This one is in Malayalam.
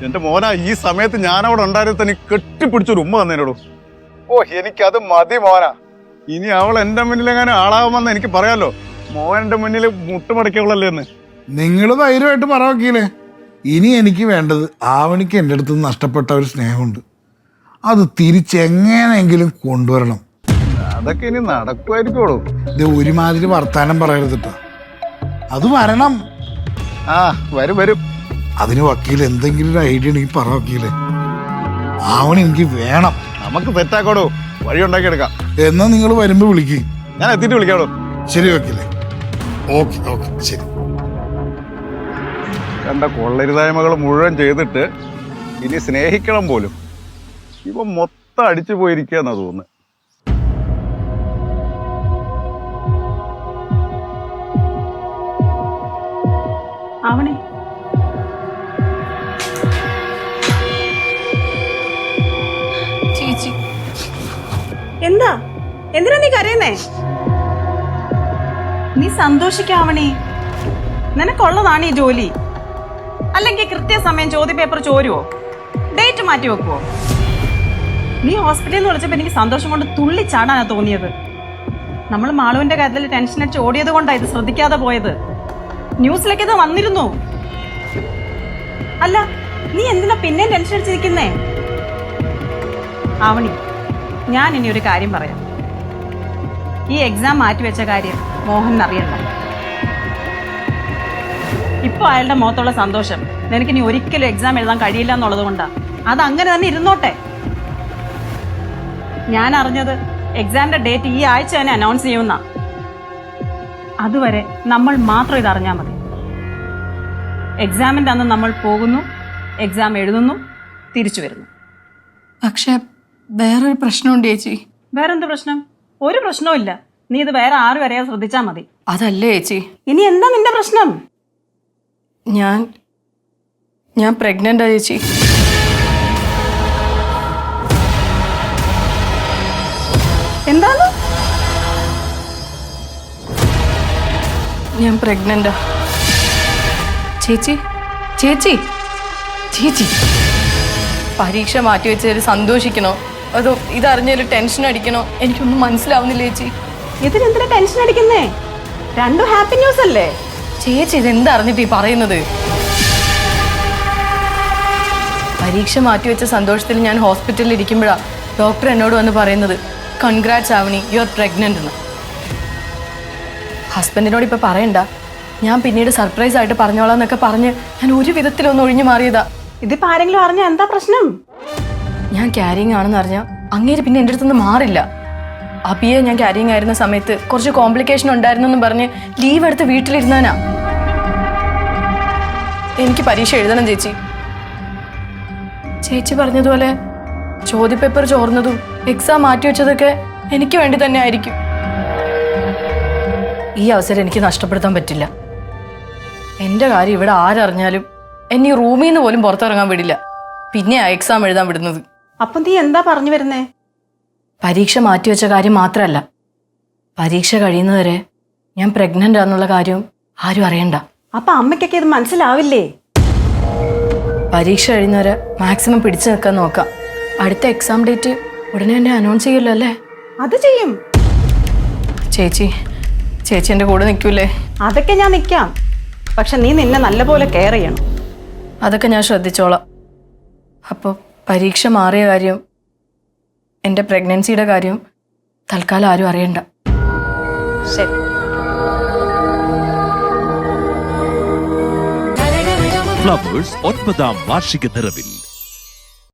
എന്റെ മോനാ, ഈ സമയത്ത് ഞാൻ അവിടെ ഉണ്ടായിരുന്ന തന്നെ കെട്ടിപ്പിടിച്ചൊരു ഉമ്മ തന്നേനോടു. ഓ, എനിക്കത് മതി മോനാ. ഇനി അവൾ എന്റെ മുന്നിൽ എങ്ങനെ ആളാവുമെന്ന് എനിക്ക് പറയാലോ. മോൻ എന്റെ മുന്നിൽ മുട്ടുമടക്കിയവളല്ലേ എന്ന്. നിങ്ങൾ ധൈര്യമായിട്ട് പറ വക്കീലേ. ഇനി എനിക്ക് വേണ്ടത് ആവണിക്ക് എൻ്റെ അടുത്ത് നഷ്ടപ്പെട്ട ഒരു സ്നേഹമുണ്ട്, അത് തിരിച്ചെങ്ങനെയെങ്കിലും കൊണ്ടുവരണം. അതൊക്കെ ഇനി നടക്കുമായിരിക്കോളൂ. ഇത് ഒരുമാതിരി വർത്താനം പറയരുതിട്ടാ, അത് വരണം. ആ, വരും വരും. അതിന് വക്കീൽ എന്തെങ്കിലും ഒരു ഐഡിയ ഉണ്ടെങ്കിൽ പറ വക്കീലേ. ആവണി എനിക്ക് വേണം. നമുക്ക് തെറ്റാക്കോടോ, വഴി ഉണ്ടാക്കിയെടുക്കാം. എന്നാ നിങ്ങൾ വരുമ്പോ വിളിക്ക്, ഞാൻ എത്തിയിട്ട് വിളിക്കാടോ. ശരി വക്കീലേ. ഓക്കെ ഓക്കെ ശരി. കണ്ട കൊള്ളരുതായ്മകൾ മുഴുവൻ ചെയ്തിട്ട് ഇനി സ്നേഹിക്കണം പോലും ഇവ മൊത്തം അടിച്ചു പോയിരിക്കുക എന്നാ തോന്നുന്നു. ആവണേ, ചേച്ചി എന്താ? എന്തിനാ നീ കരയുന്നേ? നീ സന്തോഷിക്കാവണേ. നിനക്കുള്ളതാണ് ഈ ജോലി. അല്ലെങ്കിൽ കൃത്യസമയം ചോദ്യപേപ്പർ ചോരുവോ? ഡേറ്റ് മാറ്റി വെക്കുവോ? നീ ഹോസ്പിറ്റലിൽ നിന്ന് വിളിച്ചപ്പോ എനിക്ക് സന്തോഷം കൊണ്ട് തുള്ളിച്ചാടാനാ തോന്നിയത്. നമ്മൾ മാളുവിന്റെ കാര്യത്തിൽ ടെൻഷൻ അടിച്ച് ഓടിയത് കൊണ്ടാ ഇത് ശ്രദ്ധിക്കാതെ പോയത്. ന്യൂസിലേക്ക് ഇത് വന്നിരുന്നു. അല്ല, നീ എന്തിനാ പിന്നെയും ടെൻഷൻ അടിച്ചിരിക്കുന്നേ? ആവണി, ഞാൻ ഇനി ഒരു കാര്യം പറയാം. ഈ എക്സാം മാറ്റിവെച്ച കാര്യം മോഹൻ അറിയണ്ട. ഇപ്പൊ അയാളുടെ മുഖത്തുള്ള സന്തോഷം നിനക്ക് ഇനി ഒരിക്കലും എക്സാം എഴുതാൻ കഴിയില്ല എന്നുള്ളത് കൊണ്ടാ. അത് അങ്ങനെ തന്നെ ഇരുന്നോട്ടെ. ഞാൻ അറിഞ്ഞത് എക്സാമിന്റെ ഡേറ്റ് ഈ ആഴ്ച തന്നെ അനൗൺസ് ചെയ്യുന്ന. അതുവരെ നമ്മൾ മാത്രം ഇതറിഞ്ഞാൽ മതി. എക്സാമിന്റെ അന്ന് നമ്മൾ പോകുന്നു, എക്സാം എഴുതുന്നു, തിരിച്ചു വരുന്നു. പക്ഷെ വേറൊരു പ്രശ്നമുണ്ട് ചേച്ചി. വേറെന്ത് പ്രശ്നം? ഒരു പ്രശ്നവും ഇല്ല. നീ ഇത് വേറെ ആരും അറിയാതെ ശ്രദ്ധിച്ചാ മതി. അതല്ലേ ചേച്ചി, ഇനി എന്താ നിന്റെ പ്രശ്നം? ഞാൻ പ്രഗ്നന്റാ ചേച്ചി. എന്താണ്? ഞാൻ പ്രഗ്നന്റാ ചേച്ചി. ചേച്ചി ചേച്ചി പരീക്ഷ മാറ്റിവെച്ചതിൽ സന്തോഷിക്കണോ അതോ ഇതറിഞ്ഞൊരു ടെൻഷൻ അടിക്കണോ? എനിക്കൊന്നും മനസ്സിലാവുന്നില്ല ചേച്ചി. ഇതിനെന്തിനാ ടെൻഷൻ അടിക്കുന്നേ? രണ്ടും ഹാപ്പി ന്യൂസ് അല്ലേ? ചേച്ചി ഇതെന്തറിഞ്ഞിട്ട് ഈ പറയുന്നത്? പരീക്ഷ മാറ്റിവെച്ച സന്തോഷത്തിൽ ഞാൻ ഹോസ്പിറ്റലിൽ ഇരിക്കുമ്പോഴാണ് ഡോക്ടർ എന്നോട് വന്ന് പറയുന്നത്, congrats Avani, you are pregnant എന്ന്. ഹസ്ബൻഡിനോട് ഇപ്പം പറയണ്ട, ഞാൻ പിന്നീട് സർപ്രൈസ് ആയിട്ട് പറഞ്ഞോളാം എന്നൊക്കെ പറഞ്ഞ് ഞാൻ ഒരു വിധത്തിലൊന്ന് ഒഴിഞ്ഞു മാറിയതാ. ഇതിപ്പോ ആരെങ്കിലും അറിഞ്ഞ എന്താ പ്രശ്നം? ഞാൻ ക്യാരിങ് ആണെന്ന് അറിഞ്ഞാൽ അങ്ങേര് പിന്നെ എൻ്റെ അടുത്തുനിന്ന് മാറില്ല. അബിയെ ഞാൻ ക്യാരിങ് ആയിരുന്ന സമയത്ത് കുറച്ച് കോംപ്ലിക്കേഷൻ ഉണ്ടായിരുന്നു എന്ന് പറഞ്ഞ് ലീവ് എടുത്ത് വീട്ടിലിരുന്നാനാ. എനിക്ക് പരീക്ഷ എഴുതണം ചേച്ചി. ചേച്ചി പറഞ്ഞതുപോലെ ചോദ്യപേപ്പർ ചോർന്നതും എക്സാം മാറ്റിവെച്ചതൊക്കെ എനിക്ക് വേണ്ടി തന്നെ ആയിരിക്കും. ഈ അവസരം എനിക്ക് നഷ്ടപ്പെടുത്താൻ പറ്റില്ല. എൻ്റെ കാര്യം ഇവിടെ ആരറിഞ്ഞാലും എന്നെ ഈ റൂമിൽ നിന്ന് പോലും പുറത്തിറങ്ങാൻ വിടില്ല. പിന്നെയാ എക്സാം എഴുതാൻ വിടുന്നത്. അപ്പൊ നീ എന്താ പറഞ്ഞു വരുന്നേ? പരീക്ഷ മാറ്റിവെച്ച കാര്യം മാത്രമല്ല, പരീക്ഷ കഴിയുന്നവരെ ഞാൻ പ്രഗ്നന്റ് ആണെന്നുള്ള കാര്യം ആരും അറിയണ്ട. അപ്പൊ അമ്മയ്ക്കൊക്കെ ഇത് മനസ്സിലാവില്ലേ? പരീക്ഷ കഴിയുന്നവരെ മാക്സിമം പിടിച്ചു നിൽക്കാൻ നോക്കാം. അടുത്ത എക്സാം ഡേറ്റ് ഉടനെ തന്നെ അനൗൺസ് ചെയ്യല്ലോ അല്ലേ? അത് ചെയ്യും. ചേച്ചി എൻ്റെ കൂടെ നിൽക്കൂലേ? അതൊക്കെ ഞാൻ നിൽക്കാം. പക്ഷെ നീ നിന്നെ നല്ലപോലെ കെയർ ചെയ്യണം. അതൊക്കെ ഞാൻ ശ്രദ്ധിച്ചോളാം. അപ്പോൾ പരീക്ഷ മാറിയ കാര്യം, എൻ്റെ പ്രഗ്നൻസിയുടെ കാര്യം തൽക്കാലം ആരും അറിയണ്ട. ശരി. ഫ്ലവേഴ്സ് 9ാം വാർഷിക നിറവിൽ